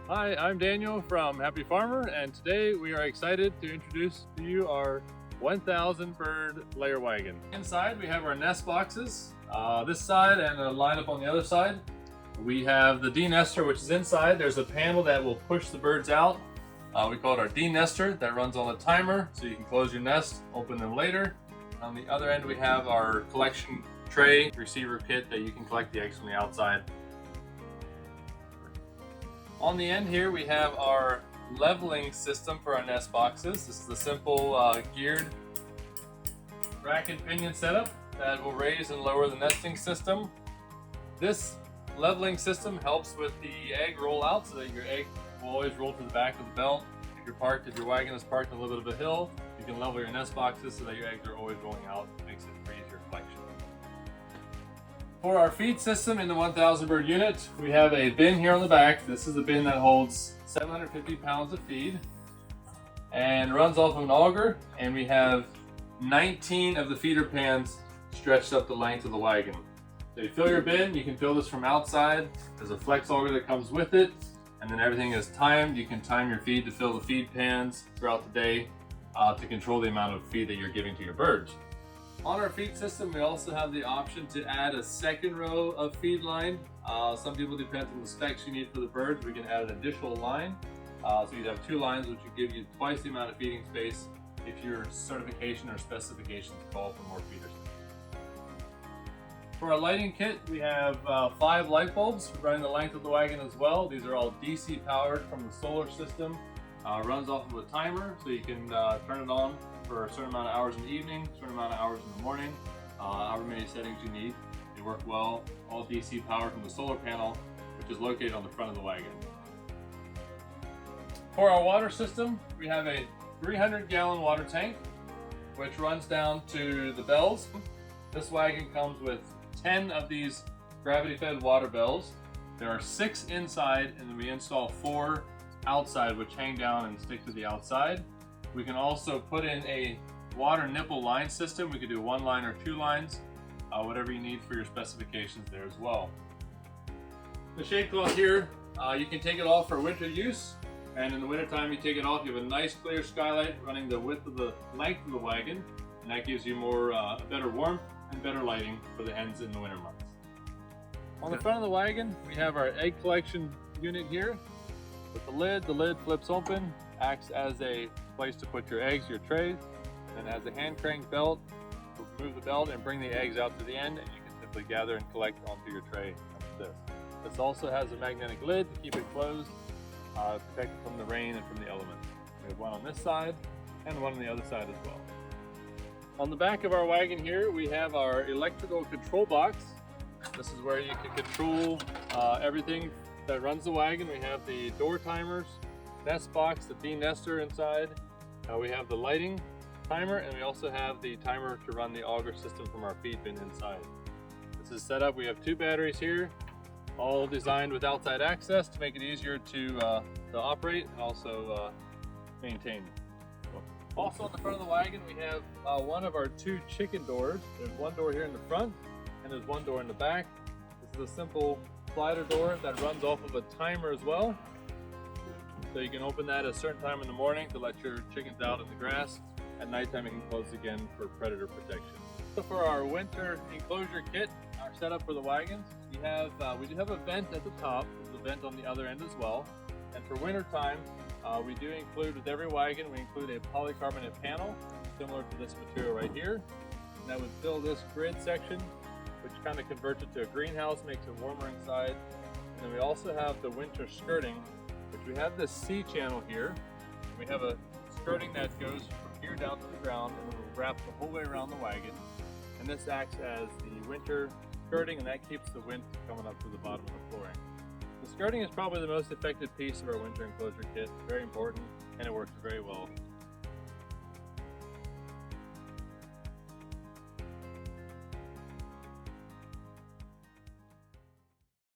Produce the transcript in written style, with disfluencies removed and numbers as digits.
Hi, I'm Daniel from Happy Farmer, and today we are excited to introduce to you our 1,000 bird layer wagon. Inside we have our nest boxes, this side and a lineup on the other side. We have the denester, which is inside. There's a panel that will push the birds out. We call it our denester that runs on a timer, so you can close your nest, open them later. On the other end we have our collection tray receiver kit that you can collect the eggs from the outside. On the end here we have our leveling system for our nest boxes. This is a simple geared rack and pinion setup that will raise and lower the nesting system. This leveling system helps with the egg rollout so that your egg will always roll to the back of the belt. If your wagon is parked on a little bit of a hill, you can level your nest boxes so that your eggs are always rolling out. It makes it for easier collection. For our feed system in the 1,000 bird unit, we have a bin here on the back. This is a bin that holds 750 pounds of feed and runs off of an auger, and we have 19 of the feeder pans stretched up the length of the wagon. So you fill your bin, you can fill this from outside. There's a flex auger that comes with it, and then everything is timed. You can time your feed to fill the feed pans throughout the day to control the amount of feed that you're giving to your birds. On our feed system, we also have the option to add a second row of feed line. Some people, depend on the specs you need for the birds, we can add an additional line. So you'd have 2 lines, which would give you twice the amount of feeding space if your certification or specifications call for more feeders. For our lighting kit, we have 5 light bulbs running the length of the wagon as well. These are all DC powered from the solar system. Runs off of a timer, so you can turn it on for a certain amount of hours in the evening, a certain amount of hours in the morning, however many settings you need. They work well, all DC powered from the solar panel, which is located on the front of the wagon. For our water system, we have a 300-gallon water tank, which runs down to the bells. This wagon comes with 10 of these gravity-fed water bells. There are 6 inside, and then we install 4 outside, which hang down and stick to the outside. We can also put in a water nipple line system. We could do 1 line or 2 lines, whatever you need for your specifications there as well. The shade cloth here, you can take it off for winter use, and in the winter time you take it off. You have a nice clear skylight running the width of the length of the wagon, and that gives you better warmth and better lighting for the hens in the winter months. On the front of the wagon, we have our egg collection unit here with the lid. The lid flips open, acts as a place to put your eggs, your trays, and has a hand crank belt. Remove the belt and bring the eggs out to the end, and you can simply gather and collect onto your tray like this. This also has a magnetic lid to keep it closed, protect it from the rain and from the elements. We have one on this side and one on the other side as well. On the back of our wagon here, we have our electrical control box. This is where you can control everything that runs the wagon. We have the door timers, nest box, the denester inside. We have the lighting timer, and we also have the timer to run the auger system from our feed bin inside. This is set up. We have 2 batteries here, all designed with outside access to make it easier to operate and also maintain. Also on the front of the wagon, we have one of our 2 chicken doors. There's 1 door here in the front, and there's 1 door in the back. This is a simple slider door that runs off of a timer as well. So you can open that at a certain time in the morning to let your chickens out in the grass. At nighttime, it can close again for predator protection. So for our winter enclosure kit, our setup for the wagons, we do have a vent at the top. There's a vent on the other end as well. And for winter time, we do include with every wagon, we include a polycarbonate panel similar to this material right here. And that would fill this grid section, which kind of converts it to a greenhouse, makes it warmer inside. And then we also have the winter skirting, which we have this C channel here. We have a skirting that goes from here down to the ground, and it will wrap the whole way around the wagon. And this acts as the winter skirting, and that keeps the wind coming up to the bottom of the flooring. The skirting is probably the most effective piece of our winter enclosure kit. Very important, and it works very well